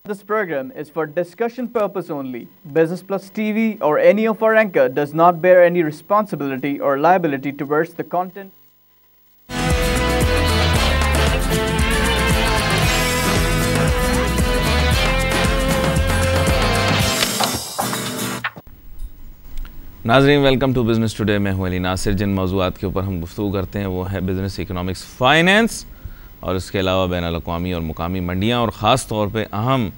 This program is for discussion purpose only. Business Plus TV or any of our anchor does not bear any responsibility or liability towards the content. नाज़रीन, welcome to business today. मैं हूं अली नासिर। जिन मौज़ूआत के ऊपर हम गुफ्तगू करते हैं वो है बिज़नेस, इकोनॉमिक्स, फाइनेंस और इसके अलावा बैनुल-अक़वामी और मुकामी मंडियां और ख़ास तौर पे अहम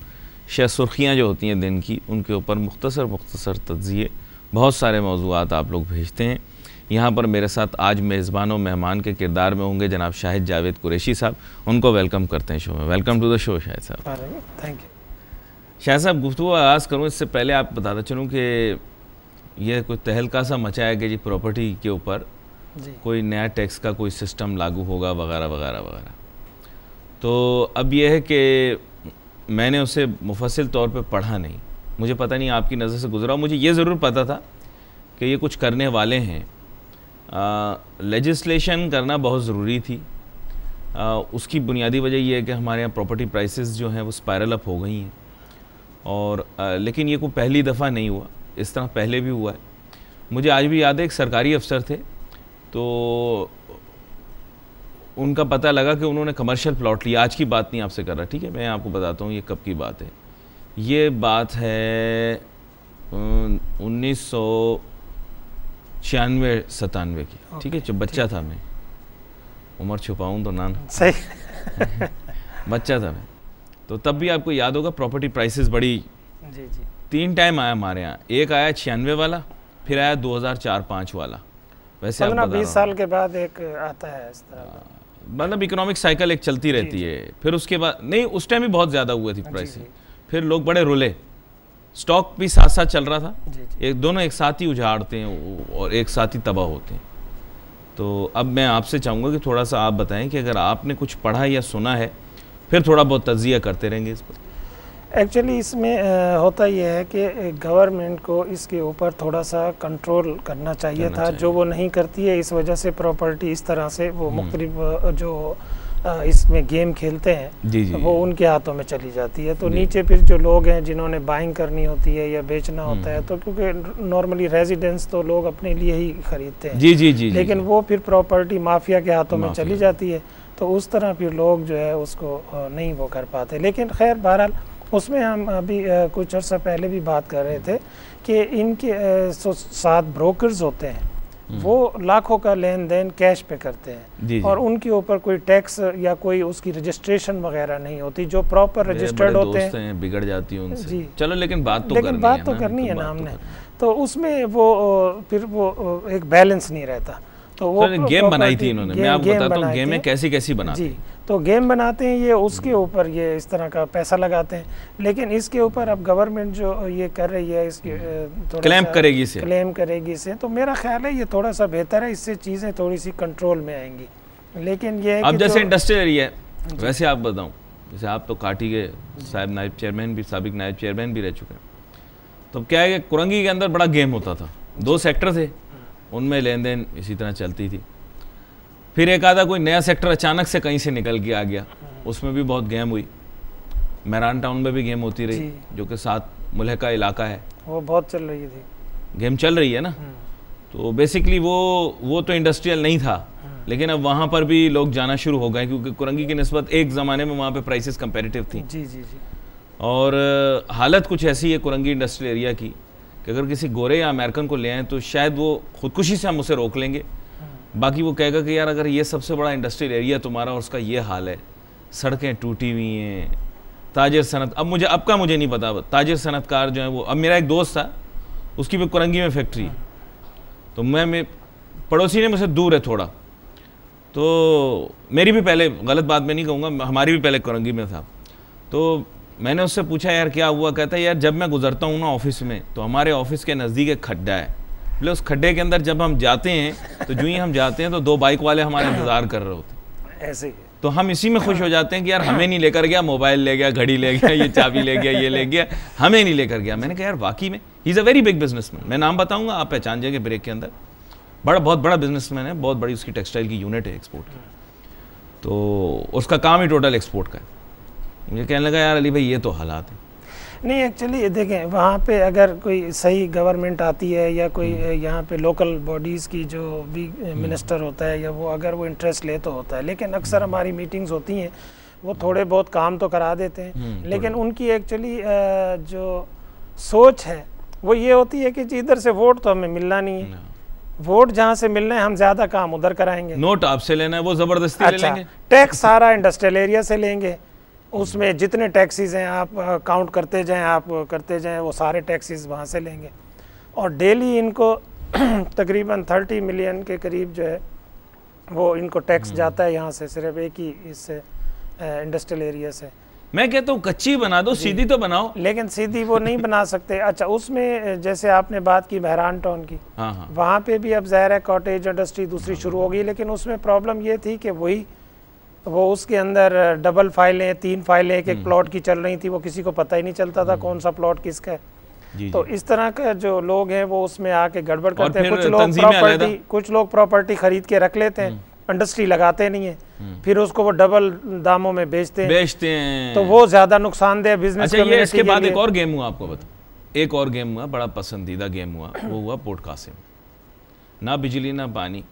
सुर्खियाँ जो होती हैं दिन की, उनके ऊपर मुख्तसर तज्ज़िये, बहुत सारे मौज़ूआत आप लोग भेजते हैं। यहाँ पर मेरे साथ आज मेज़बान और मेहमान के किरदार में होंगे जनाब शाहिद जावेद कुरैशी साहब। उनको वेलकम करते हैं शो में। Welcome to the show Shahid साहब। Thank you. शाहिद साहब, गुफ्तगू आगाज़ करूँ इससे पहले आप बताता चलूँ कि ये कोई तहलका सा मचाया कि जी प्रॉपर्टी के ऊपर कोई नया टैक्स का कोई सिस्टम लागू होगा वगैरह वगैरह वगैरह। तो अब यह है कि मैंने उसे मुफस्सिल तौर पे पढ़ा नहीं, मुझे पता नहीं आपकी नज़र से गुज़रा। मुझे ये ज़रूर पता था कि ये कुछ करने वाले हैं। लेजिस्लेशन करना बहुत ज़रूरी थी। उसकी बुनियादी वजह यह है कि हमारे यहाँ प्रॉपर्टी प्राइसेस जो हैं वो स्पायरल अप हो गई हैं और लेकिन ये कोई पहली दफ़ा नहीं हुआ, इस तरह पहले भी हुआ है। मुझे आज भी याद है, एक सरकारी अफसर थे तो उनका पता लगा कि उन्होंने कमर्शियल प्लॉट लिया। आज की बात नहीं आपसे कर रहा, ठीक है, मैं आपको बताता हूँ ये कब की बात है। ये बात है 1996-97 की, ठीक है। जब बच्चा था मैं, उम्र छुपाऊँ तो ना सही बच्चा था मैं, तो तब भी आपको याद होगा प्रॉपर्टी प्राइसेस बड़ी जी 3 टाइम आया हमारे यहाँ। एक आया 96 वाला, फिर आया 2004-05 वाला। वैसे 15-20 साल के बाद एक आता है इस तरह का, मतलब इकोनॉमिक साइकिल एक चलती रहती है। फिर उसके बाद नहीं, उस टाइम भी बहुत ज़्यादा हुआ थी प्राइसिंग। फिर लोग बड़े रुले, स्टॉक भी साथ साथ चल रहा था। एक दोनों एक साथ ही उजाड़ते हैं और एक साथ ही तबाह होते हैं। तो अब मैं आपसे चाहूँगा कि थोड़ा सा आप बताएं कि अगर आपने कुछ पढ़ा या सुना है, फिर थोड़ा बहुत तज्ज़िया करते रहेंगे इस पर। एक्चुअली इसमें होता यह है कि गवर्नमेंट को इसके ऊपर थोड़ा सा कंट्रोल करना चाहिए था, जो वो नहीं करती है। इस वजह से प्रॉपर्टी इस तरह से वो मुख्तलिफ जो इसमें गेम खेलते हैं वो उनके हाथों में चली जाती है। तो नीचे फिर जो लोग हैं जिन्होंने बाइंग करनी होती है या बेचना होता है, तो क्योंकि नॉर्मली रेजिडेंस तो लोग अपने लिए ही खरीदते हैं, लेकिन वो फिर प्रॉपर्टी माफिया के हाथों में चली जाती है। तो उस तरह फिर लोग जो है उसको नहीं वो कर पाते। लेकिन खैर बहरहाल उसमें हम अभी कुछ अर्सा पहले भी बात कर रहे थे कि इनके साथ ब्रोकर्स होते हैं, वो लाखों का लेन देन कैश पे करते हैं और उनके ऊपर कोई टैक्स या कोई उसकी रजिस्ट्रेशन वगैरह नहीं होती, जो प्रॉपर रजिस्टर्ड होते हैं। बिगड़ जाती है उनसे। चलो, लेकिन बात तो करनी है ना हमने। तो उसमें वो फिर वो एक बैलेंस नहीं रहता। तो वो गेम बनाई थी इन्होंने। मैं आपको बताता हूँ गेमें कैसी बनाती हैं। तो गेम बनाते हैं ये, उसके ऊपर ये इस तरह का पैसा लगाते हैं। लेकिन इसके ऊपर अब गवर्नमेंट जो ये कर रही है, इसके क्लेम करेगी इसे, तो मेरा ख्याल है ये थोड़ा सा बेहतर है, इससे चीज़ें थोड़ी सी कंट्रोल में आएंगी। लेकिन ये अब जैसे इंडस्ट्रियल एरिया है, वैसे आप बताऊँ, जैसे आप तो काटी के साहब नायब चेयरमैन भी, साबिक नायब चेयरमैन भी रह चुके हैं। तो क्या है कि कुरंगी के अंदर बड़ा गेम होता था। 2 सेक्टर थे, उनमें लेन देन इसी तरह चलती थी। फिर एक आधा कोई नया सेक्टर अचानक से कहीं से निकल के आ गया, उसमें भी बहुत गेम हुई। मेहरान टाउन में भी गेम होती रही, जो कि 7 मुल्हका इलाका है, वो बहुत चल रही थी, गेम चल रही है ना। तो बेसिकली वो तो इंडस्ट्रियल नहीं था, लेकिन अब वहाँ पर भी लोग जाना शुरू हो गए क्योंकि कुरंगी की निस्बत एक ज़माने में वहाँ पे प्राइसेस कंपेरेटिव थी। और हालत कुछ ऐसी है कुरंगी इंडस्ट्रियल एरिया की कि अगर किसी गोरे या अमेरिकन को ले आएँ तो शायद वो खुदकुशी से हम उसे रोक लेंगे। बाकी वो कहेगा कि यार अगर ये सबसे बड़ा इंडस्ट्रियल एरिया तुम्हारा और उसका ये हाल है, सड़कें टूटी हुई हैं, ताजिर सनत, अब का मुझे नहीं पता, ताजिर सनतकार जो है वो, अब मेरा एक दोस्त था, उसकी भी कुरंगी में फैक्ट्री है। तो मैं पड़ोसी ने मुझसे दूर है थोड़ा, तो मेरी भी पहले, गलत बात मैं नहीं कहूँगा, हमारी भी पहले कुरंगी में था। तो मैंने उससे पूछा यार क्या हुआ, कहता है यार जब मैं गुजरता हूँ ना ऑफिस में, तो हमारे ऑफिस के नज़दीक एक खड्डा है। बोले उस खड्डे के अंदर जब हम जाते हैं तो जो ही हम जाते हैं तो 2 बाइक वाले हमारा इंतज़ार कर रहे होते हैं ऐसे। तो हम इसी में खुश हो जाते हैं कि यार हमें नहीं लेकर गया, मोबाइल ले गया, घड़ी ले गया, ये चाबी ले गया, ये ले गया, हमें नहीं लेकर गया। मैंने कहा यार वाकई में he is a very big businessman. मैं नाम बताऊँगा, आप पहचान जाएंगे ब्रेक के अंदर। बहुत बड़ा बिजनेसमैन है, बहुत बड़ी उसकी टेक्सटाइल की यूनिट है एक्सपोर्ट की। तो उसका काम ही टोटल एक्सपोर्ट का है। मुझे कहने लगा यार अली भाई ये तो हालात है। नहीं एक्चुअली देखें वहाँ पे अगर कोई सही गवर्नमेंट आती है या कोई यहाँ पे लोकल बॉडीज़ की जो भी मिनिस्टर होता है या वो अगर वो इंटरेस्ट ले तो होता है, लेकिन अक्सर हमारी मीटिंग्स होती हैं वो थोड़े बहुत काम तो करा देते हैं, लेकिन उनकी एक्चुअली जो सोच है वो ये होती है कि जी इधर से वोट तो हमें मिलना नहीं है, वोट जहाँ से मिलना है हम ज़्यादा काम उधर कराएंगे, नोट आपसे लेना है वो ज़बरदस्ती ले लेंगे, टैक्स सारा इंडस्ट्रियल एरिया से लेंगे, उसमें जितने टैक्सीज हैं आप काउंट करते जाएं, आप करते जाएं, वो सारे टैक्सीज वहाँ से लेंगे। और डेली इनको तकरीबन 30 मिलियन के करीब जो है वो इनको टैक्स जाता है यहाँ से, सिर्फ एक ही इससे इंडस्ट्रियल एरिया से। मैं कहता हूँ कच्ची बना दो, सीधी तो बनाओ। लेकिन सीधी वो नहीं बना सकते। अच्छा उसमें जैसे आपने बात की बहरान टाउन की, हाँ। वहाँ पे भी अब ज़ाहिर है कॉटेज इंडस्ट्री दूसरी शुरू हो गई, लेकिन उसमें प्रॉब्लम ये थी कि वो उसके अंदर डबल फाइलें 3 फाइलें एक प्लॉट की चल रही थी, वो किसी को पता ही नहीं चलता था कौन सा प्लॉट किसका है। तो इस तरह का जो लोग हैं वो उसमें आके गड़बड़ करते हैं। कुछ लोग प्रॉपर्टी खरीद के रख लेते हैं, इंडस्ट्री लगाते नहीं है, फिर उसको वो डबल दामों में बेचते हैं, तो वो ज्यादा नुकसानदेह बिजनेस कम्युनिटी के लिए। इसके बाद एक और गेम हुआ, आपको बता, एक और गेम हुआ, बड़ा पसंदीदा गेम हुआ, वो हुआ पोर्ट कासिम। ना बिजली ना पानी,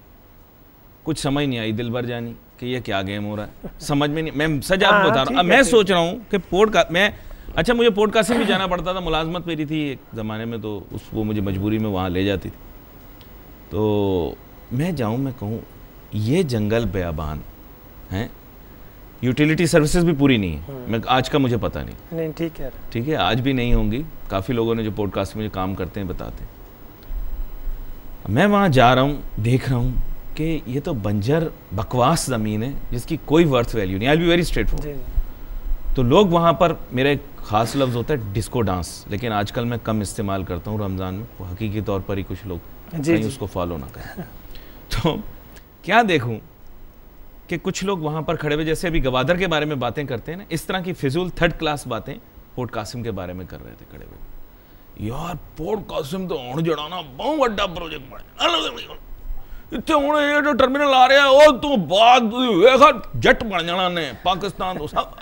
कुछ समझ नहीं आई दिल भर जानी कि ये क्या गेम हो रहा है, समझ में नहीं। मैं सच आपको बता रहा हूँ, मैं सोच रहा हूँ कि अच्छा मुझे पोर्ट कासिम भी जाना पड़ता था, मुलाजमत मेरी थी एक ज़माने में, तो वो मुझे मजबूरी में वहाँ ले जाती थी। तो मैं जाऊँ, मैं कहूँ ये जंगल बेआबान हैं, यूटिलिटी सर्विसेज भी पूरी नहीं है। मैं आज का मुझे पता नहीं, ठीक है, आज भी नहीं होंगी। काफ़ी लोगों ने जो पोर्ट कासिम में काम करते हैं बताते हैं। मैं वहाँ जा रहा हूँ, देख रहा हूँ कि ये तो बंजर बकवास ज़मीन है जिसकी कोई वर्थ वैल्यू नहीं। आई बी वेरी स्ट्रेट फॉरवर्ड। तो लोग वहाँ पर, मेरा एक ख़ास लफ्ज़ होता है डिस्को डांस, लेकिन आजकल मैं कम इस्तेमाल करता हूँ रमज़ान में, वो हकीकी तौर पर ही कुछ लोग कहीं उसको फॉलो ना करें। तो क्या देखूँ कि कुछ लोग वहाँ पर खड़े हुए, जैसे अभी गवादर के बारे में बातें करते हैं ना, इस तरह की फिजूल 3rd क्लास बातें पोर्ट कासिम के बारे में कर रहे थे खड़े हुए। यार पोर्ट कासिम तो हुण जड़ा बहुत बड़ा प्रोजेक्ट बने, इतने हुण ये जो टर्मिनल आ रहा है वो तो बाद वेखा जट बन जाना ने पाकिस्तान तो सब।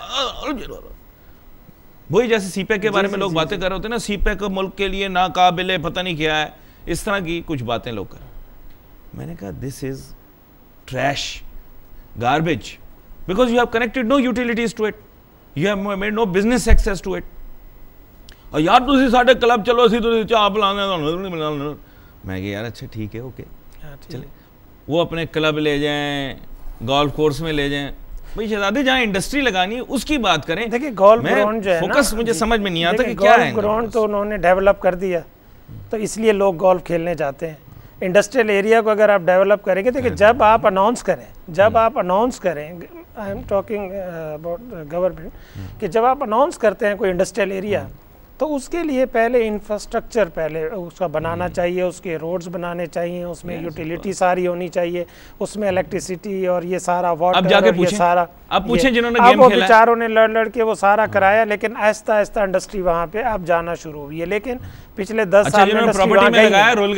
वही जैसे सीपैक के बारे में लोग बातें कर रहे होते हैं ना, सीपैक मुल्क के लिए नाकाबिले पता नहीं क्या है, इस तरह की कुछ बातें लोग कर। मैंने कहा this is trash, garbage, because you have connected no utilities to it, you have made no business access to it। और यार तुसी साढ़े क्लब चलो सी तुसी चाह पिलाने नहीं मिलना। मैं कहा यार अच्छा ठीक है, ओके चले, वो अपने क्लब ले जाएं, गोल्फ कोर्स में ले जाएं, भाई शहजादी जहाँ इंडस्ट्री लगानी है उसकी बात करें। देखिए गोल्फ ग्राउंड जो है फोकस मुझे समझ में नहीं आता कि क्या है। ग्राउंड तो उन्होंने डेवलप कर दिया, तो इसलिए लोग गोल्फ खेलने जाते हैं। इंडस्ट्रियल एरिया को अगर आप डेवलप करेंगे, देखिए जब आप अनाउंस करें, I am talking about government, कि जब आप अनाउंस करते हैं कोई इंडस्ट्रियल एरिया, तो उसके लिए पहले इंफ्रास्ट्रक्चर पहले उसका बनाना चाहिए, उसके रोड्स बनाने चाहिए, उसमें यूटिलिटी सारी होनी चाहिए, उसमें इलेक्ट्रिसिटी और ये सारा वाटर और ये सारा, अब पूछें जिन्होंने गेम खेला है, बेचारों ने लड़ के वो सारा कराया, लेकिन आहिस्ता आहिस्ता इंडस्ट्री वहाँ पे अब जाना शुरू हुई है। लेकिन पिछले 10 साल में प्रॉपर्टी में लगाया, रुल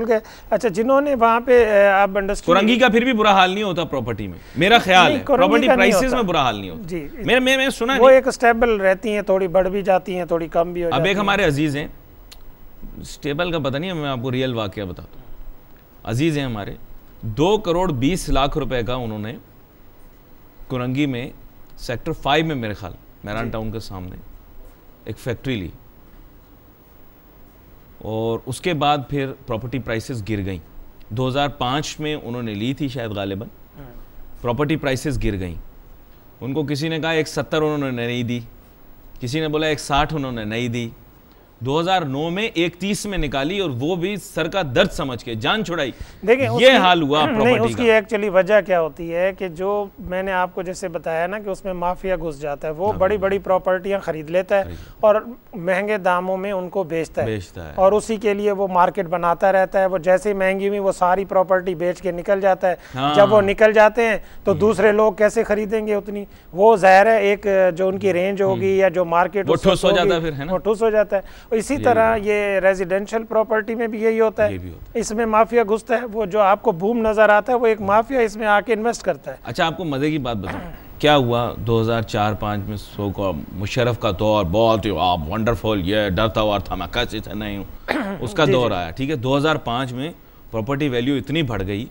गए। अच्छा जिन्होंने वहाँ पे अब इंडस्ट्री, कुरंगी का फिर भी बुरा हाल नहीं होता प्रॉपर्टी में, मेरा ख्याल है प्रॉपर्टी प्राइसेस में बुरा हाल नहीं होता जी। मैं सुना वो एक स्टेबल रहती हैं, थोड़ी बढ़ भी जाती हैं, थोड़ी कम भी हो जाती हैं। अब एक हमारे अजीज हैं, स्टेबल का पता नहीं है, मैं आपको रियल वाकया बताता हूँ। अजीज हैं हमारे, 2 करोड़ 20 लाख रुपए का उन्होंने कुरंगी में सेक्टर 5 में, मेरे ख्याल बहरान टाउन के सामने एक फैक्ट्री ली, और उसके बाद फिर प्रॉपर्टी प्राइसेस गिर गई। 2005 में उन्होंने ली थी शायद गालिबन, प्रॉपर्टी प्राइसेस गिर गई। उनको किसी ने कहा 170 उन्होंने नहीं दी, किसी ने बोला 160 उन्होंने नहीं दी। 2009 में 130 में निकाली, और वो भी सर का दर्द समझ के जान छुड़ाई। देखिए ये हाल हुआ प्रॉपर्टी का। उसकी एक्चुअली वजह क्या होती है कि जो मैंने आपको जैसे बताया ना कि उसमें माफिया घुस जाता है, वो बड़ी बड़ी प्रॉपर्टियां खरीद लेता है और महंगे दामों में उनको बेचता है, और उसी के लिए वो मार्केट बनाता रहता है। वो जैसे ही महंगी हुई वो सारी प्रॉपर्टी बेच के निकल जाता है। जब वो निकल जाते हैं तो दूसरे लोग कैसे खरीदेंगे उतनी, वो ज़ाहिर है एक जो उनकी रेंज होगी या जो मार्केट वो ठुस हो जाता है। इसी तरह ये रेजिडेंशियल प्रॉपर्टी में भी यही होता है, इसमें माफिया घुसता है। वो जो आपको बूम नजर आता है वो एक माफिया इसमें आके इन्वेस्ट करता है। अच्छा आपको मजे की बात बताऊं, क्या हुआ 2004-5 में सो का मुशर्रफ का दौर, बहुत ही वंडरफुल, ये डरता हुआ था मैं कैसे नहीं हूँ, उसका दौर आया, ठीक है। 2005 में प्रॉपर्टी वैल्यू इतनी बढ़ गई,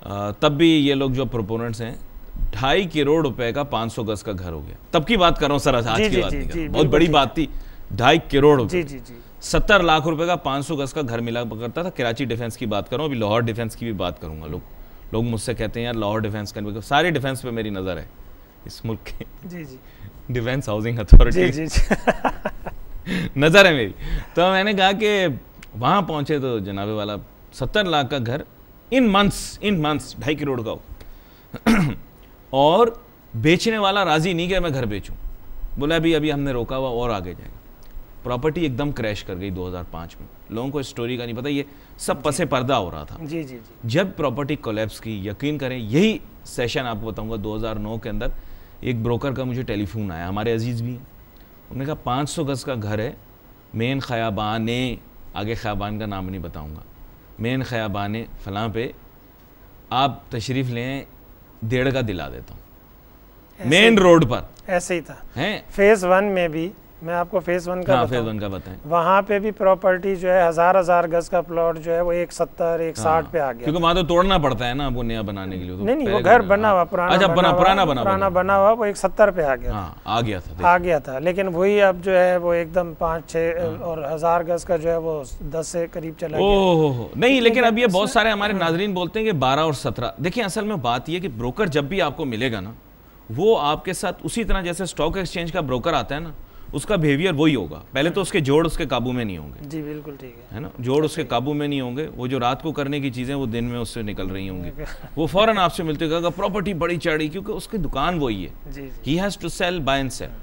तब भी ये लोग जो प्रोपोनेंट्स हैं 2.5 करोड़ रुपए का 500 गज का घर हो गया। तब की बात कर रहा हूँ सर, आज की बात नहीं कर रहा हूँ, बहुत बड़ी बात थी। 2.5 करोड़ रुपए, 70 लाख रुपए का 500 गज का घर मिला करता था। कराची डिफेंस की बात करूँ, अभी लाहौर डिफेंस की भी बात करूंगा। लोग मुझसे कहते हैं यार लाहौर डिफेंस का, सारे डिफेंस पे मेरी नज़र है इस मुल्क के, डिफेंस हाउसिंग अथॉरिटी नज़र है मेरी। तो मैंने कहा कि वहाँ पहुँचे तो जनाबे वाला 70 लाख का घर इन मंथ्स 2.5 करोड़ का और बेचने वाला राजी नहीं कि मैं घर बेचूं, बोला अभी हमने रोका हुआ और आगे जाएगा। प्रॉपर्टी एकदम क्रैश कर गई 2005 में। लोगों को स्टोरी का नहीं पता, ये सब पसे पर्दा हो रहा था। जब प्रॉपर्टी कोलैप्स की, यकीन करें यही सेशन आपको बताऊंगा 2009 के अंदर, एक ब्रोकर का मुझे टेलीफोन आया, हमारे अजीज़ भी हैं, उन्होंने कहा 500 गज का घर है मेन खयाबाने, आगे खयाबान का नाम नहीं बताऊंगा, मेन खयाबाने फलां पे, आप तशरीफ़ लें, 1.5 का दिला देता हूँ, मेन रोड पर। ऐसे ही था फेज़ 1 में भी, मैं आपको फेज़ 1 का फेज़ 1 का बताएं, वहाँ पे भी प्रॉपर्टी जो है 1000 गज का प्लॉट जो है वो 170 160 पे आ गया, क्योंकि वहाँ तो तोड़ना पड़ता है ना आपको नया बनाने के लिए। तो नहीं वो घर बना हुआ पुराना बना हुआ वो 170 पे आ गया था, लेकिन वही अब जो है वो एकदम 5-6 और 1000 गज का जो है वो 10 से करीब चला गया। नहीं, लेकिन अब ये बहुत सारे हमारे नाजरीन बोलते हैं कि 12 और 17। देखिए असल में बात ये कि ब्रोकर जब भी आपको मिलेगा ना, वो आपके साथ उसी तरह जैसे स्टॉक एक्सचेंज का ब्रोकर आता है ना, उसका बिहेवियर वही होगा। पहले तो उसके जोड़ उसके काबू में नहीं होंगे। जी बिल्कुल ठीक है ना, जोड़ उसके काबू में नहीं होंगे। वो जो रात को करने की चीज़ें वो दिन में उससे निकल रही होंगी। वो फौरन आपसे मिलते होगा प्रॉपर्टी बड़ी चढ़ी, क्योंकि उसकी दुकान वही है, he has to sell, buy and sell.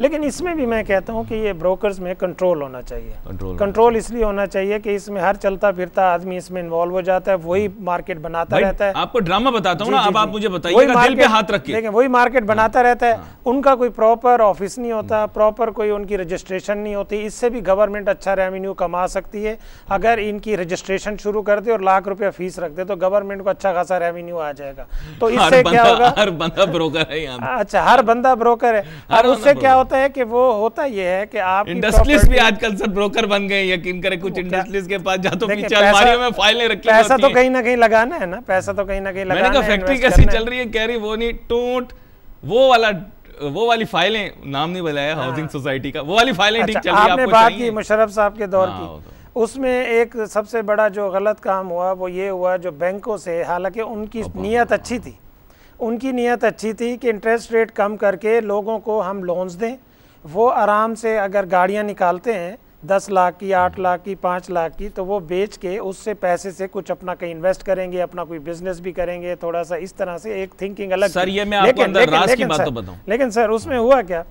लेकिन इसमें भी मैं कहता हूँ कि ये ब्रोकर्स में कंट्रोल होना चाहिए। कंट्रोल इसलिए होना चाहिए कि इसमें हर चलता फिरता आदमी इसमें इन्वॉल्व हो जाता है, वही मार्केट बनाता रहता है। आपको ड्रामा बताता हूँ ना, अब आप मुझे बताइएगा, दिल पे हाथ रखिए। देखिए वही मार्केट बनाता रहता है, उनका कोई प्रॉपर ऑफिस नहीं होता, प्रॉपर कोई उनकी रजिस्ट्रेशन नहीं होती। इससे भी गवर्नमेंट अच्छा रेवेन्यू कमा सकती है। अगर इनकी रजिस्ट्रेशन शुरू कर दे और लाख रुपया फीस रख दे तो गवर्नमेंट को अच्छा खासा रेवेन्यू आ जाएगा। तो इससे क्या होगा, हर बंदा ब्रोकर है यहाँ। अच्छा, हर बंदा ब्रोकर है। और उससे क्या होता है कि वो होता ये है कि आप इंडस्ट्रीज भी आजकल सब ब्रोकर बन गए, यकीन करें। कुछ इंडस्ट्रीज के पास जा तो पीछे अलमारियों में फाइलें रखी होती हैं। पैसा तो कहीं ना कहीं लगाना है ना, पैसा तो कहीं ना कहीं लगाना है। मैंने कहा फैक्ट्री कैसी चल रही है, कह रही वो नहीं टूट, वो वाली फाइलें, नाम नहीं बताया हाउसिंग सोसाइटी का, वो वाली फाइलें ठीक चल रही है। आपने बात की मुशर्रफ साहब के दौर की, उसमें एक सबसे बड़ा जो गलत काम हुआ वो ये हुआ, जो बैंकों से, हालांकि उनकी नीयत अच्छी थी, उनकी नीयत अच्छी थी कि इंटरेस्ट रेट कम करके लोगों को हम लोन्स दें। वो आराम से अगर गाड़ियां निकालते हैं 10 लाख की, 8 लाख की, 5 लाख की, तो वो बेच के उससे पैसे से कुछ अपना कहीं इन्वेस्ट करेंगे, अपना कोई बिजनेस भी करेंगे। थोड़ा सा इस तरह से एक थिंकिंग अलग। सर ये मैं आपको अंदर राज की बात तो बताऊं। लेकिन सर उसमें हुआ क्या,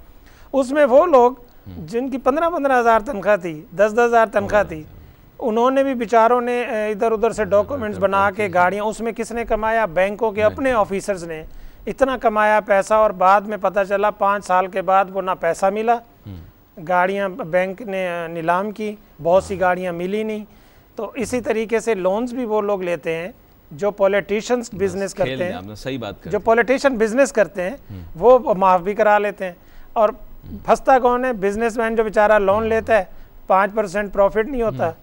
उसमें वो लोग जिनकी 15-15 हज़ार तनख्वाह थी, 10-10 हज़ार तनख्वाह थी, उन्होंने भी बेचारों ने इधर उधर से डॉक्यूमेंट्स बना के गाड़ियाँ, उसमें किसने कमाया, बैंकों के अपने ऑफिसर्स ने इतना कमाया पैसा। और बाद में पता चला 5 साल के बाद वो ना पैसा मिला, गाड़ियां बैंक ने नीलाम की, बहुत सी गाड़ियां मिली नहीं। तो इसी तरीके से लोन्स भी वो लोग लेते हैं जो पॉलिटिशियंस बिजनेस करते हैं, सही बात जो पॉलिटिशियन बिजनेस करते हैं वो माफ़ भी करा लेते हैं। और फंसता कौन है, बिजनेसमैन जो बेचारा लोन लेता है, 5% प्रॉफिट नहीं होता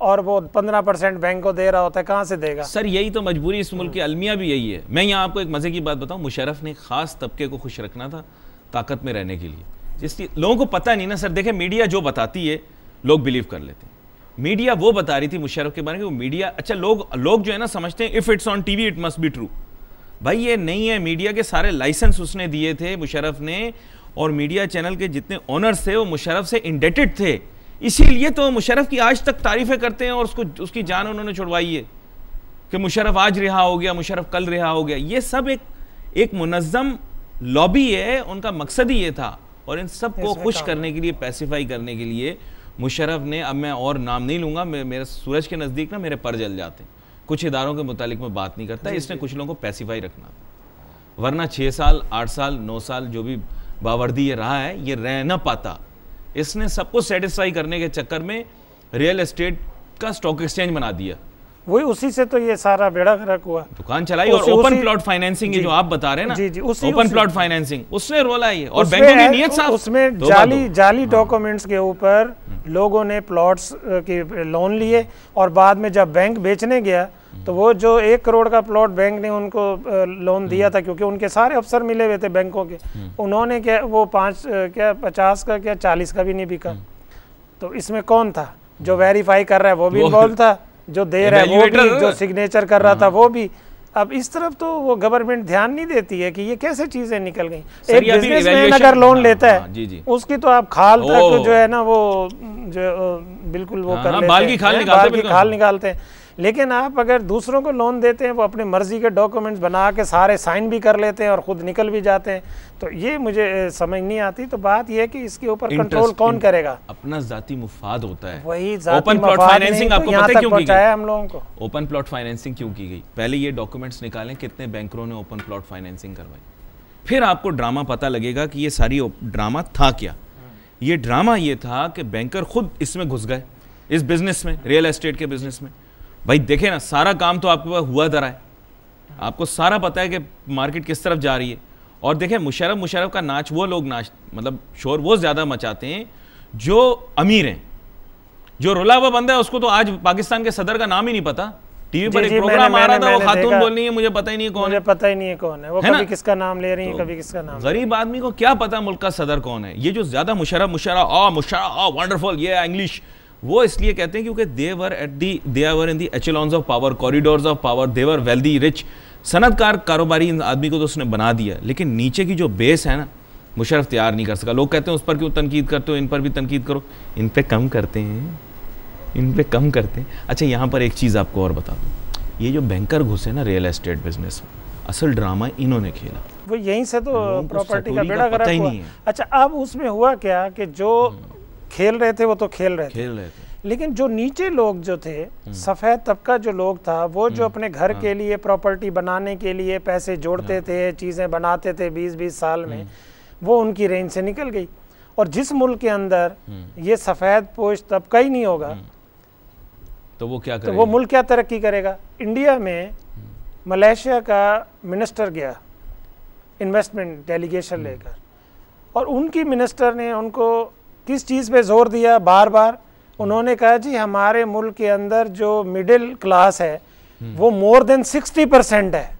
और वो 15% बैंक को दे रहा होता है, कहाँ से देगा। सर यही तो मजबूरी इस मुल्क की, अलमिया भी यही है। मैं यहाँ आपको एक मजे की बात बताऊँ, मुशर्रफ ने खास तबके को खुश रखना था ताकत में रहने के लिए, जिसकी लोगों को पता नहीं ना सर। देखें मीडिया जो बताती है लोग बिलीव कर लेते हैं। मीडिया वो बता रही थी मुशर्रफ के बारे में, वो मीडिया, अच्छा लोग जो है ना समझते हैं if it's on TV it must be true. भाई ये नहीं है, मीडिया के सारे लाइसेंस उसने दिए थे मुशर्रफ ने, और मीडिया चैनल के जितने ओनर्स थे वो मुशर्रफ से इंडेटेड थे। इसीलिए तो मुशर्रफ की आज तक तारीफें करते हैं और उसकी जान उन्होंने छुड़वाई है कि मुशर्रफ आज रिहा हो गया, मुशर्रफ कल रिहा हो गया। ये सब एक मुनज़्ज़म लॉबी है, उनका मकसद ही ये था। और इन सब को खुश करने के लिए, पैसिफाई करने के लिए मुशर्रफ ने, अब मैं और नाम नहीं लूँगा, मेरे सूरज के नज़दीक ना मेरे पर जल जाते हैं, कुछ इदारों के मुतालिक मैं बात नहीं करता। इसने कुछ लोगों को पैसिफाई रखना, वरना 6 साल 8 साल 9 साल जो भी बावर्दी ये रहा है, ये रह ना पाता। इसने सबको सेटिस्फाई करने के चक्कर में रियल एस्टेट का स्टॉक एक्सचेंज बना दिया। वही उसी से तो ये सारा बेड़ा गर्क हुआ, दुकान चलाई। और ओपन प्लॉट फाइनेंसिंग जो आप बता रहे हैं ना, जी जी, ओपन प्लॉट फाइनेंसिंग उसने रोला है और बैंकों की नियत साफ, उसमें जाली डॉक्यूमेंट्स के ऊपर लोगों ने प्लॉट्स के लोन लिए और बाद में जब बैंक बेचने गया तो वो जो 1 करोड़ का प्लॉट बैंक ने उनको लोन दिया था, क्योंकि उनके सारे अफसर मिले हुए थे बैंकों के, उन्होंने क्या वो 50 का क्या 40 का भी नहीं बिका। तो इसमें कौन था? जो वेरीफाई कर रहा है वो भी इन्वॉल्व था, जो दे रहा है वो भी, जो सिग्नेचर कर रहा था वो भी। अब इस तरफ तो वो गवर्नमेंट ध्यान नहीं देती है कि ये कैसे चीजें निकल गई। एक बिजनेसमैन अगर लोन लेता है उसकी तो आप खाल तक जो है ना वो जो बिल्कुल वो कर लेते हैं, बाल की खाल निकालते हैं। लेकिन आप अगर दूसरों को लोन देते हैं वो अपने मर्जी के डॉक्यूमेंट्स बना के सारे साइन भी कर लेते हैं और खुद निकल भी जाते हैं, तो ये मुझे समझ नहीं आती। तो बात ये है कि इसके ऊपर कंट्रोल कौन करेगा? अपना जाती मुफाद होता है। वही ओपन प्लॉट फाइनेंसिंग आपको पता है क्यों की गई? हम लोगों को ओपन प्लॉट फाइनेंसिंग क्यों की गई? पहले ये डॉक्यूमेंट्स निकालें कितने बैंकरों ने ओपन प्लॉट फाइनेंसिंग करवाई, फिर आपको ड्रामा पता लगेगा कि ये सारी ड्रामा था क्या। ये ड्रामा ये था कि बैंकर खुद इसमें घुस गए, इस बिजनेस में, रियल एस्टेट के बिजनेस में। भाई देखे ना, सारा काम तो आपके पास हुआ धरा है, आपको सारा पता है कि मार्केट किस तरफ जा रही है। और देखें मुशर्रफ का नाच वो लोग मतलब शोर वो ज्यादा मचाते हैं जो अमीर हैं। जो रुला हुआ बंदा है उसको तो आज पाकिस्तान के सदर का नाम ही नहीं पता। टीवी पर एक प्रोग्राम आ रहा था, वो खातून बोल रही है मुझे पता ही नहीं कौन है, पता ही नहीं है कौन है वो, कभी किसका नाम ले रही है, कभी किसका नाम। गरीब आदमी को क्या पता मुल्क का सदर कौन है। ये जो ज्यादा मुशर्रफ वंडरफुल ये इंग्लिश, वो इसलिए कहते हैं क्योंकि they were in the echelons of power, corridors of power, they were wealthy rich. सनतकार कारोबारी आदमी को तो उसने बना दिया, लेकिन नीचे की जो बेस है ना मुशर्रफ तैयार नहीं कर सका। लोग कहते हैं उस पर क्यों तनकीद करते हो, इन पर भी तनकीद करो। इन पे कम करते हैं, इन पे कम करते हैं। अच्छा, यहाँ पर एक चीज़ आपको और बता दूँ, ये जो बैंकर घुसे ना रियल एस्टेट बिजनेस में, असल ड्रामा इन्होंने खेला। वो यहीं से तो प्रॉपर्टी का बेड़ा गर्क हुआ। अच्छा, अब उसमें हुआ क्या कि जो खेल रहे थे वो तो खेल रहे थे, लेकिन जो नीचे लोग जो थे, सफ़ेद तबका जो लोग था, वो जो अपने घर के लिए प्रॉपर्टी बनाने के लिए पैसे जोड़ते थे, चीज़ें बनाते थे 20-20 साल में, वो उनकी रेंज से निकल गई। और जिस मुल्क के अंदर ये सफ़ेद पोश तबका ही नहीं होगा तो वो क्या करेगा? तो वो मुल्क क्या तरक्की करेगा? इंडिया में मलेशिया का मिनिस्टर गया इन्वेस्टमेंट डेलीगेशन लेकर, और उनकी मिनिस्टर ने उनको किस चीज़ पे जोर दिया बार बार? उन्होंने कहा जी हमारे मुल्क के अंदर जो मिडिल क्लास है वो मोर देन 60% है।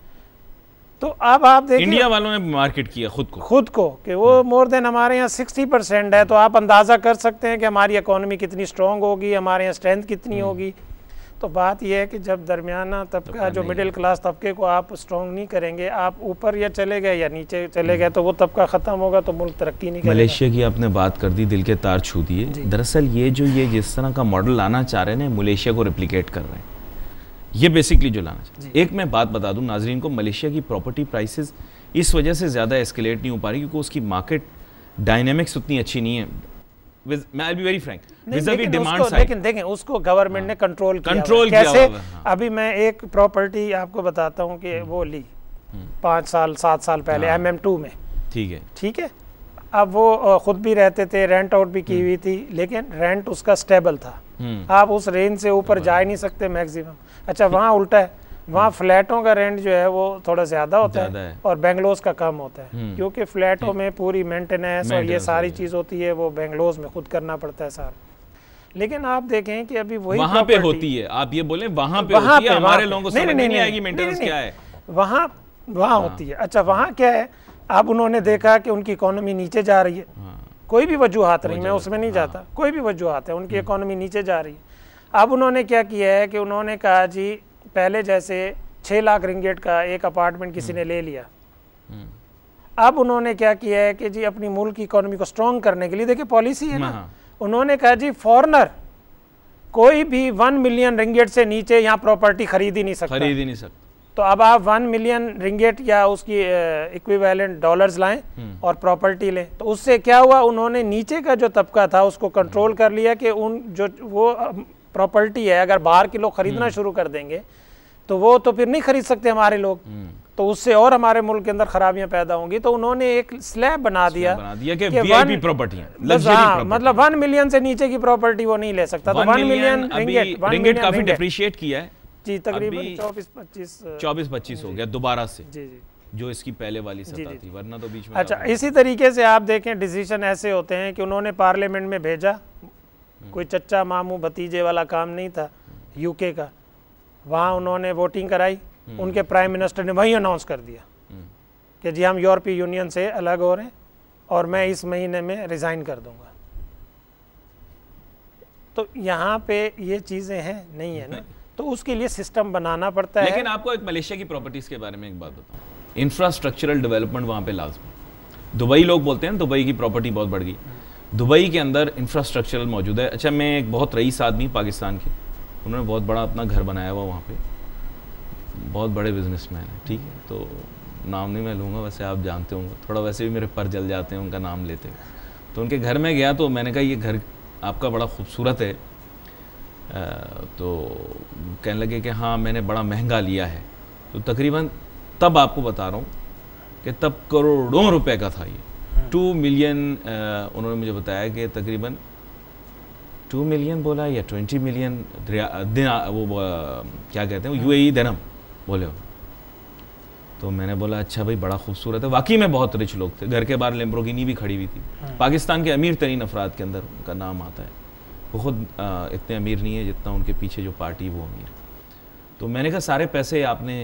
तो अब आप देखिए, इंडिया वालों ने मार्केट किया खुद को कि वो मोर देन हमारे यहाँ 60% है। तो आप अंदाज़ा कर सकते हैं कि हमारी इकोनॉमी कितनी स्ट्रॉन्ग होगी, हमारे यहाँ स्ट्रेंथ कितनी होगी। तो बात यह है कि जब दरमियाना तबका जो मिडिल क्लास तबके को आप स्ट्रॉन्ग नहीं करेंगे, आप ऊपर या चले गए या नीचे चले गए, तो वो तबका ख़त्म होगा तो मुल्क तरक्की नहीं करेगा। मलेशिया की आपने बात कर दी, दिल के तार छू दिए। दरअसल ये जिस तरह का मॉडल लाना चाह रहे हैं मलेशिया को रिप्लिकेट कर रहे हैं, ये बेसिकली जो लाना चाहिए। एक मैं बात बता दूं नाजरीन को, मलेशिया की प्रॉपर्टी प्राइसेस इस वजह से ज़्यादा एस्केलेट नहीं हो पा रही क्योंकि उसकी मार्केट डायनेमिक्स उतनी अच्छी नहीं है। I'll be very frank, लेकिन देखें उसको गवर्नमेंट ने कंट्रोल किया कैसे? अभी मैं एक प्रॉपर्टी आपको बताता हूँ कि वो ली 5 साल 7 साल पहले MM2 में, ठीक है। अब वो खुद भी रहते थे, रेंट आउट भी की हुई थी, लेकिन रेंट उसका स्टेबल था। आप उस रेंज से ऊपर जा ही नहीं सकते मैक्सिमम। अच्छा, वहाँ उल्टा है, वहाँ फ्लैटों का रेंट जो है वो थोड़ा ज़्यादा होता है और बेंगलोज का कम होता है, क्योंकि फ्लैटों में पूरी मेंटेनेंस और ये सारी चीज़ होती है, वो बेंगलोज में खुद करना पड़ता है सारा। लेकिन आप देखें कि अभी वही वहाँ पे होती है, आप ये बोलें वहाँ पे होती है, हमारे लोगों को समझ नहीं आएगी मेंटेनेंस क्या है, वहाँ होती है। अच्छा, वहाँ क्या है, अब उन्होंने देखा कि उनकी इकोनॉमी नीचे जा रही है, कोई भी वजूहात रही, मैं उसमें नहीं जाता, कोई भी वजूहात है, उनकी इकोनॉमी नीचे जा रही है। अब उन्होंने क्या किया है कि उन्होंने कहा जी पहले जैसे 6 लाख रिंगेट का एक अपार्टमेंट किसी ने ले लिया, अब उन्होंने क्या किया है कि जी अपनी मुल्क की इकोनॉमी को स्ट्रॉन्ग करने के लिए, देखिए पॉलिसी है ना, उन्होंने कहा जी फॉरेनर कोई भी 1 मिलियन रिंगेट से नीचे यहाँ प्रॉपर्टी खरीद ही नहीं सकता। तो अब आप 1 मिलियन रिंगेट या उसकी इक्विवेलेंट डॉलर्स लाएं और प्रॉपर्टी लें। तो उससे क्या हुआ, उन्होंने नीचे का जो तबका था उसको कंट्रोल कर लिया कि उन जो वो प्रॉपर्टी है अगर बाहर के लोग खरीदना शुरू कर देंगे तो वो तो फिर नहीं खरीद सकते हमारे लोग, तो उससे और हमारे मुल्क के अंदर खराबियां पैदा होंगी। तो उन्होंने एक स्लैब बना दिया कि VIP प्रॉपर्टी, मतलब 1 मिलियन से नीचे की प्रॉपर्टी वो नहीं ले सकता। तो 1 मिलियन रिंगेट काफी डिप्रिशिएट किया है, जी तकरीबन 24-25 हो गया दोबारा से। जी जी, जो इसकी पहले वाली सत्ता थी, वरना तो बीच में। अच्छा, इसी तरीके से आप देखें डिसीजन ऐसे होते हैं कि उन्होंने पार्लियामेंट में भेजा, कोई चच्चा मामू भतीजे वाला काम नहीं था यूके का, वहाँ उन्होंने वोटिंग कराई, उनके प्राइम मिनिस्टर ने वहीं अनाउंस कर दिया कि जी हम यूरोपीय यूनियन से अलग हो रहे हैं और मैं इस महीने में रिज़ाइन कर दूंगा। तो यहाँ पे ये चीज़ें हैं नहीं है ना, तो उसके लिए सिस्टम बनाना पड़ता है। लेकिन आपको एक मलेशिया की प्रॉपर्टीज़ के बारे में एक बात बताऊँ, इंफ्रास्ट्रक्चरल डेवलपमेंट वहाँ पे लाजमी। दुबई लोग बोलते हैं दुबई की प्रॉपर्टी बहुत बढ़ गई, दुबई के अंदर इंफ्रास्ट्रक्चरल मौजूद है। अच्छा, मैं एक बहुत रईस आदमी पाकिस्तान के, उन्होंने बहुत बड़ा अपना घर बनाया हुआ वहाँ पे, बहुत बड़े बिजनेसमैन है, ठीक है, तो नाम नहीं मैं लूँगा, वैसे आप जानते होंगे, थोड़ा वैसे भी मेरे पर जल जाते हैं उनका नाम लेते हुए। तो उनके घर में गया तो मैंने कहा ये घर आपका बड़ा खूबसूरत है, तो कहने लगे कि हाँ मैंने बड़ा महंगा लिया है। तो तकरीबन तब आपको बता रहा हूँ कि तब करोड़ों रुपए का था ये, 2 मिलियन उन्होंने मुझे बताया कि तकरीबन 2 मिलियन बोला या 20 मिलियन वो क्या कहते हैं UAE दिरहम बोले हो। तो मैंने बोला अच्छा भाई बड़ा खूबसूरत है, वाकई में बहुत रिच लोग थे, घर के बाहर लैम्बोर्गिनी भी खड़ी हुई थी, पाकिस्तान के अमीर तरीन अफराद के अंदर उनका नाम आता है। वो खुद इतने अमीर नहीं है जितना उनके पीछे जो पार्टी वो अमीर। तो मैंने कहा सारे पैसे आपने,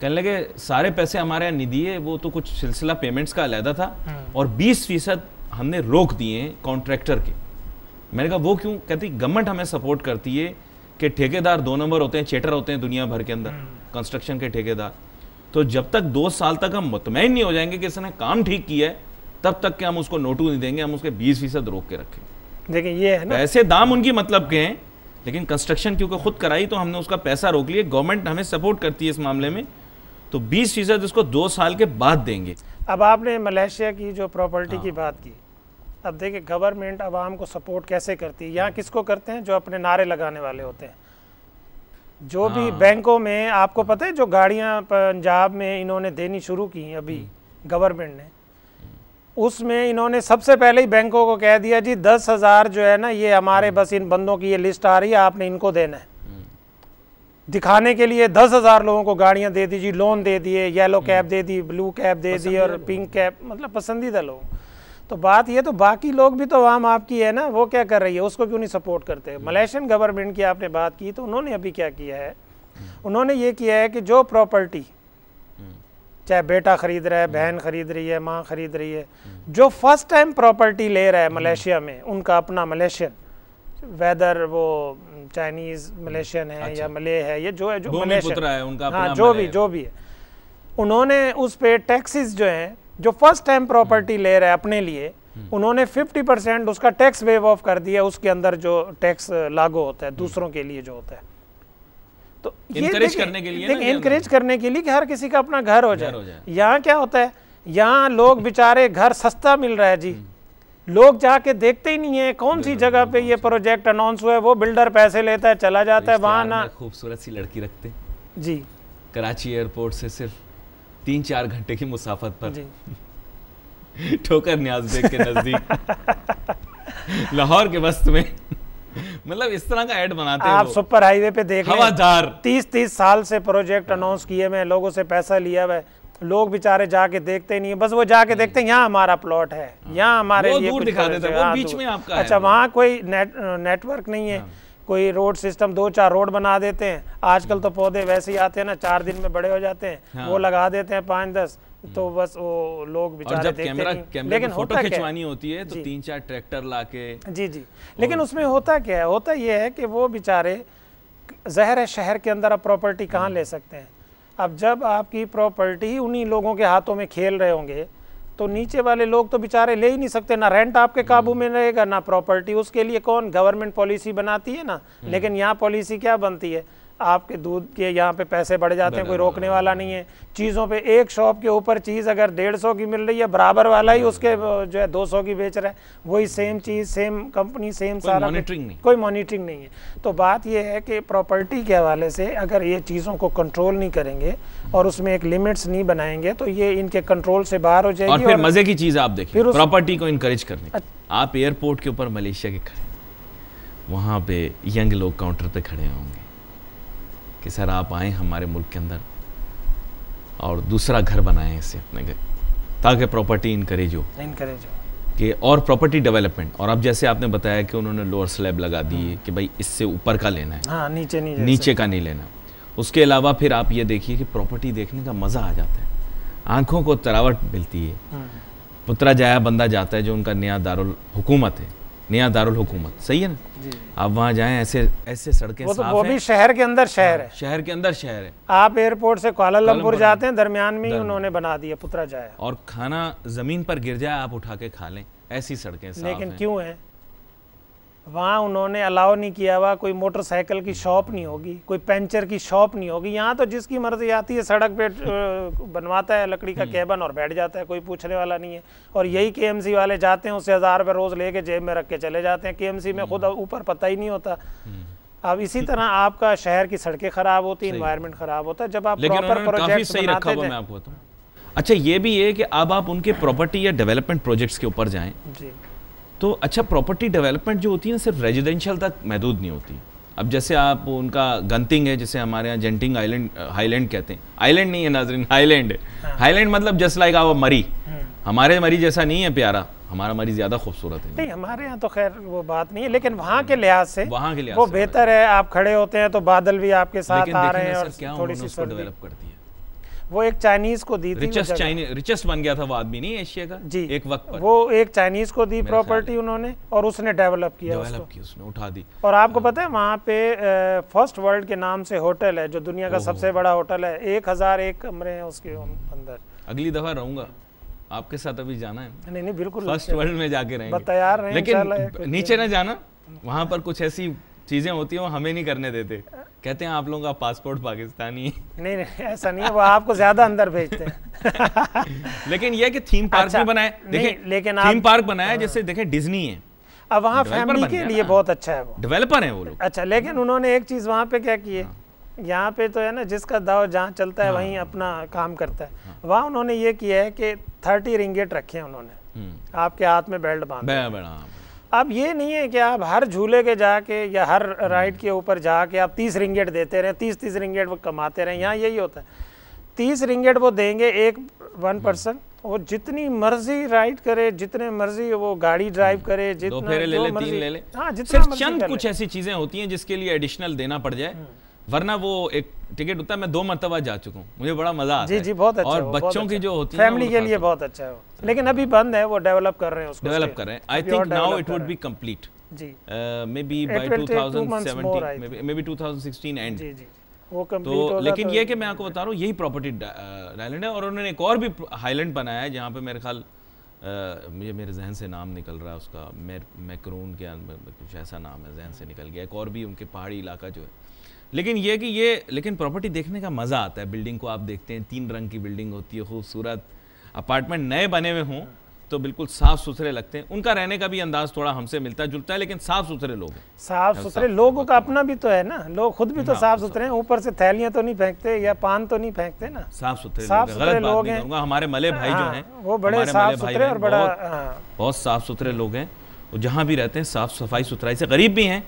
कहने लगे सारे पैसे हमारे यहाँ नहीं दिए, वो तो कुछ सिलसिला पेमेंट्स का अलहदा था और 20% हमने रोक दिए कॉन्ट्रैक्टर के। मैंने कहा वो क्यों? कहती गवर्नमेंट हमें सपोर्ट करती है कि ठेकेदार 2 नंबर होते हैं, चेटर होते हैं दुनिया भर के अंदर, कंस्ट्रक्शन के ठेकेदार। तो जब तक 2 साल तक हम मुतमईन नहीं हो जाएंगे कि इसने काम ठीक किया है, तब तक के हम उसको नोटू नहीं देंगे, हम उसके 20% रोक के रखें। देखिए ये है ना, पैसे दाम उनकी मतलब के हैं, लेकिन कंस्ट्रक्शन क्योंकि खुद कराई तो हमने उसका पैसा रोक लिया। गवर्नमेंट हमें सपोर्ट करती है इस मामले में, तो 20% उसको 2 साल के बाद देंगे। अब आपने मलेशिया की जो प्रॉपर्टी की बात की, अब देखिए गवर्नमेंट आवाम को सपोर्ट कैसे करती है। यहाँ किसको करते हैं? जो अपने नारे लगाने वाले होते हैं। जो भी बैंकों में आपको पता है जो गाड़ियाँ पंजाब में इन्होंने देनी शुरू की अभी गवर्नमेंट ने, उसमें इन्होंने सबसे पहले ही बैंकों को कह दिया जी 10,000 जो है ना ये हमारे बस इन बंदों की ये लिस्ट आ रही है, आपने इनको देना है। दिखाने के लिए 10,000 लोगों को गाड़ियां दे दीजिए, लोन दे दिए, येलो कैब दे दी, ब्लू कैब दे दी और पिंक कैब, मतलब पसंदीदा लोग। तो बात ये, तो बाकी लोग भी तो आवाम आपकी है ना, वो क्या कर रही है, उसको क्यों नहीं सपोर्ट करते? मलेशियन गवर्नमेंट की आपने बात की, तो उन्होंने अभी क्या किया है, उन्होंने ये किया है कि जो प्रॉपर्टी चाहे बेटा खरीद रहा है, बहन खरीद रही है, माँ खरीद रही है, जो फर्स्ट टाइम प्रॉपर्टी ले रहा है मलेशिया में, उनका अपना मलेशियन, वेदर वो चाइनीज मलेशियन है या मले है, ये जो है जो मलेशियन है उनका अपना, हाँ जो भी है, उन्होंने उस पे टैक्सेस जो हैं, जो फर्स्ट टाइम प्रॉपर्टी ले रहा है अपने लिए, उन्होंने 50% उसका टैक्स वेव ऑफ कर दिया, उसके अंदर जो टैक्स लागू होता है दूसरों के लिए जो होता है। तो इनकरेज करने के लिए, इनकरेज करने के लिए कि हर किसी का अपना घर हो जाए। यहाँ क्या होता है, यहाँ लोग बेचारे घर सस्ता मिल रहा है जी, लोग जाके देखते ही नहीं है कौन सी जगह पे ये प्रोजेक्ट अनाउंस हुआ है, वो बिल्डर पैसे लेता है चला जाता है वहाँ ना। खूबसूरत सी लड़की रखते जी, कराची एयरपोर्ट से सिर्फ 3-4 घंटे की मुसाफत पर ठोकर न्याज बेग के नजदीक लाहौर के वस्त में, मतलब इस तरह का ऐड बनाते हैं। आप सुपर हाईवे पे देख हवादार 30 साल से प्रोजेक्ट अनाउंस किए हुए, लोगों से पैसा लिया हुआ है, लोग बेचारे जाके देखते नहीं है, बस वो जाके देखते हैं यहाँ हमारा प्लॉट है, यहाँ हमारे लिए दूर दिखा देते हैं, वो बीच में आपका अच्छा, वहाँ कोई नेटवर्क नहीं है, कोई रोड सिस्टम, 2-4 रोड बना देते हैं। आजकल तो पौधे वैसे ही आते हैं ना, 4 दिन में बड़े हो जाते हैं, वो लगा देते हैं 5-10, तो बस वो लोग बेचारे देखते नहीं। लेकिन फोटो खिंचवानी होती है तो 3-4 ट्रैक्टर लाके, जी, लेकिन उसमें होता क्या है, होता ये है कि वो बेचारे ज़हर है शहर के अंदर अब प्रॉपर्टी कहाँ ले सकते हैं। अब जब आपकी प्रॉपर्टी उन्हीं लोगों के हाथों में खेल रहे होंगे, तो नीचे वाले लोग तो बेचारे ले ही नहीं सकते, ना रेंट आपके काबू में रहेगा ना प्रॉपर्टी। उसके लिए कौन? गवर्नमेंट पॉलिसी बनाती है ना। लेकिन यहाँ पॉलिसी क्या बनती है, आपके दूध के यहाँ पे पैसे बढ़ जाते हैं, कोई रोकने वाला नहीं है। चीज़ों पे एक शॉप के ऊपर चीज़ अगर 150 की मिल रही है, बराबर वाला ही उसके जो है 200 की बेच रहा है, वही सेम चीज़, सेम कंपनी, सेम सारा, कोई मॉनिटरिंग नहीं है। तो बात यह है कि प्रॉपर्टी के हवाले से अगर ये चीज़ों को कंट्रोल नहीं करेंगे और उसमें एक लिमिट्स नहीं बनाएंगे, तो ये इनके कंट्रोल से बाहर हो जाएगी। और फिर मजे की चीज़ आप देखिए, प्रॉपर्टी को इनकरेज करने, आप एयरपोर्ट के ऊपर मलेशिया के खड़े, वहाँ पे यंग लोग काउंटर पे खड़े होंगे कि सर आप आएँ हमारे मुल्क के अंदर और दूसरा घर बनाएं इससे अपने घर, ताकि प्रॉपर्टी इनकरेज हो कि और प्रॉपर्टी डेवलपमेंट। और अब जैसे आपने बताया कि उन्होंने लोअर स्लैब लगा दी है कि भाई इससे ऊपर का लेना है, हाँ, नीचे का नहीं लेना। उसके अलावा फिर आप ये देखिए कि प्रॉपर्टी देखने का मज़ा आ जाता है, आंखों को तरावट मिलती है। पुत्रा जाया बंदा जाता है, जो उनका नया दारुल हुकूमत है, नया दारुल हुकूमत, सही है ना। आप वहाँ जाएं, ऐसे ऐसे सड़कें साफ हैं। वो भी शहर के अंदर शहर है, शहर के अंदर शहर है। आप एयरपोर्ट से कुआलालंपुर जाते हैं, दरमियान में ही उन्होंने बना दिया पुत्रा जाया, और खाना जमीन पर गिर जाए आप उठा के खा लें, ऐसी सड़कें साफ हैं। लेकिन क्यों है वहाँ उन्होंने अलाउ नहीं किया हुआ, कोई मोटरसाइकिल की शॉप नहीं होगी, कोई पंचर की शॉप नहीं होगी। यहाँ तो जिसकी मर्जी आती है सड़क पे बनवाता है लकड़ी का केबन और बैठ जाता है, कोई पूछने वाला नहीं है। और यही केएमसी वाले जाते हैं, उससे 1000 रुपये रोज लेके जेब में रख के चले जाते हैं, केएमसी में खुद ऊपर पता ही नहीं होता। अब इसी तरह आपका शहर की सड़कें खराब होती, एनवायरनमेंट खराब होता है। जब आप प्रॉपर प्रोजेक्ट सही रखा हुआ, मैं आपको बताऊं। अच्छा ये भी है कि अब आप उनके प्रॉपर्टी या डेवलपमेंट प्रोजेक्ट्स के ऊपर जाएं जी, तो अच्छा प्रॉपर्टी डेवलपमेंट जो होती है सिर्फ रेजिडेंशियल तक महदूद नहीं होती। अब जैसे आप उनका गंतिंग है, जैसे हमारे यहाँ जेंटिंग आइलैंड, हाईलैंड कहते हैं, आइलैंड नहीं है नाज़रीन, हाईलैंड है। हाईलैंड मतलब जस्ट लाइक आवर मरी, हमारे मरी जैसा नहीं है प्यारा, हमारा मरी ज्यादा खूबसूरत है। नहीं हमारे यहाँ तो खैर वो बात नहीं है, लेकिन वहाँ के लिहाज से वो बेहतर है। आप खड़े होते हैं तो बादल भी आपके साथ आ रहे हैं और थोड़ी सी डेवलप करती है। वो एक चाइनीज को दी थी, रिचेस्ट बन गया था वो आदमी, नहीं एशिया का जी, एक वक्त पर। वो एक चाइनीज को दी प्रॉपर्टी उन्होंने, और उसने डेवलप किया उसने उठा दी। और आपको पता है वहाँ पे फर्स्ट वर्ल्ड के नाम से होटल है, जो दुनिया का सबसे बड़ा होटल है, 1001 कमरे हैं उसके अंदर। अगली दफा रहूंगा आपके साथ, अभी जाना है। नहीं बिल्कुल, फर्स्ट वर्ल्ड में जाके रहेंगे, तैयार रहें, लेकिन नीचे ना जाना, वहाँ पर कुछ ऐसी चीजें होती हैं वो हमें नहीं करने देते, कहते हैं आप लोगों का पासपोर्ट पाकिस्तानी है। नहीं ऐसा नहीं है, वो आपको ज्यादा अंदर भेजते हैं। लेकिन ये कि थीम पार्क भी बनाए, देखें लेकिन थीम पार्क बनाया जैसे देखें डिज्नी है, अब वहाँ फैमिली के लिए बहुत अच्छा है, वो डेवलपर हैं वो लोग। अच्छा, लेकिन उन्होंने एक चीज वहाँ पे क्या की है, यहाँ पे तो है ना जिसका दाव जहाँ चलता है वहीं अपना काम करता है। वहाँ उन्होंने ये किया है कि 30 रिंगेट रखे हैं उन्होंने, आपके हाथ में बेल्ट बांध। अब ये नहीं है कि आप हर झूले के जाके या हर राइड के ऊपर जाके आप 30 रिंगेट देते रहे, 30 रिंगेट वो कमाते रहे। यहाँ यही होता है, 30 रिंगेट वो देंगे एक 1 पर्सन, वो जितनी मर्जी राइड करे, जितने मर्जी वो गाड़ी ड्राइव करे, जितना 2 फेरे ले ले, 3 ले ले, हाँ जितना चंद कुछ ऐसी चीजें होती हैं जिसके लिए एडिशनल देना पड़ जाए, वरना वो एक टिकट होता है। मैं 2 मरतबा जा चुका हूँ, मुझे बड़ा मजा आता है। जी बहुत अच्छा, और बच्चों की जो होती है फैमिली के लिए बहुत अच्छा है, लेकिन अभी बंद है, वो डेवलप कर रहे हैं उसको, डेवलप कर रहे हैं। I think now it would be complete जी, maybe by 2017 maybe 2016 and जी वो कंप्लीट होगा। लेकिन ये कि मैं आपको बता रहा हूँ यही प्रॉपर्टी आइलैंड है, और उन्होंने एक और भी हाईलैंड बनाया है जहाँ पे मेरे ख्याल मुझे मेरे जहन से नाम निकल रहा है उसका, मैक्रून के कुछ ऐसा नाम है, जहन से निकल गया। एक और भी उनके पहाड़ी इलाका जो है। लेकिन ये कि ये लेकिन प्रॉपर्टी देखने का मज़ा आता है। बिल्डिंग को आप देखते हैं, 3 रंग की बिल्डिंग होती है, खूबसूरत अपार्टमेंट नए बने हुए हों तो बिल्कुल साफ सुथरे लगते हैं। उनका रहने का भी अंदाज थोड़ा हमसे मिलता जुलता है, लेकिन साफ सुथरे लोग हैं। साफ सुथरे लोगों का अपना भी तो है ना, लोग खुद भी तो साफ सुथरे हैं, ऊपर से थैलियां तो नहीं फेंकते या पान तो नहीं फेंकते ना, साफ सुथरे लोग हैं। हमारे मले भाई जो हैं वो बड़े साफ सुथरे और बड़ा बहुत साफ सुथरे लोग हैं, और जहाँ भी रहते हैं साफ सफाई सुथराई से, गरीब भी हैं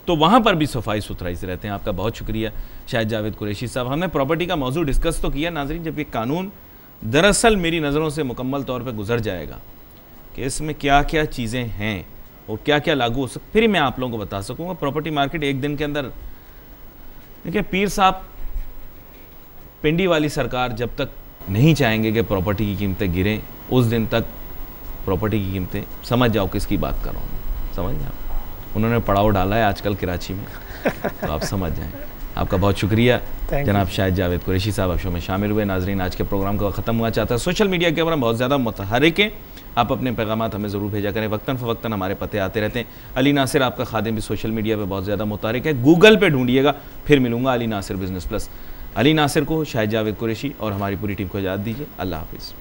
तो वहाँ पर भी सफाई सुथराई से रहते हैं। आपका बहुत शुक्रिया शाहिद जावेद कुरैशी साहब। हमने प्रॉपर्टी का मौजू डिस्कस तो किया नाज़रीन, जब ये कानून दरअसल मेरी नज़रों से मुकम्मल तौर पे गुजर जाएगा कि इसमें क्या क्या चीज़ें हैं और क्या क्या लागू हो सकता, फिर ही मैं आप लोगों को बता सकूँगा। प्रॉपर्टी मार्केट एक दिन के अंदर, देखिए पीर साहब पिंडी वाली सरकार जब तक नहीं चाहेंगे कि प्रॉपर्टी की कीमतें गिरें, उस दिन तक प्रॉपर्टी की कीमतें, समझ जाओ किसकी बात कर रहा हूँ, समझ जाओ। उन्होंने पड़ाव डाला है आजकल कराची में, तो आप समझ जाएं। आपका बहुत शुक्रिया जनाब शाहिद जावेद कुरैशी साहब, आप शो में शामिल हुए। नाजरीन आज के प्रोग्राम का ख़त्म हुआ चाहता है। सोशल मीडिया के ऊपर हम बहुत ज़्यादा मुतहरिक हैं, आप अपने पैगामात हमें ज़रूर भेजा करें, वक्तन फ़वक्तन हमारे पते आते रहते हैं। अली नासिर आपका खादिम भी सोशल मीडिया पर बहुत ज़्यादा मुतहरिक है, गूगल पर ढूंढिएगा, फिर मिलूंगा अली नासिर बिज़नेस प्लस। अली नासिर को, शाहिद जावेद कुरैशी और हमारी पूरी टीम को इजाज़त दीजिए। अल्लाह हाफिज़।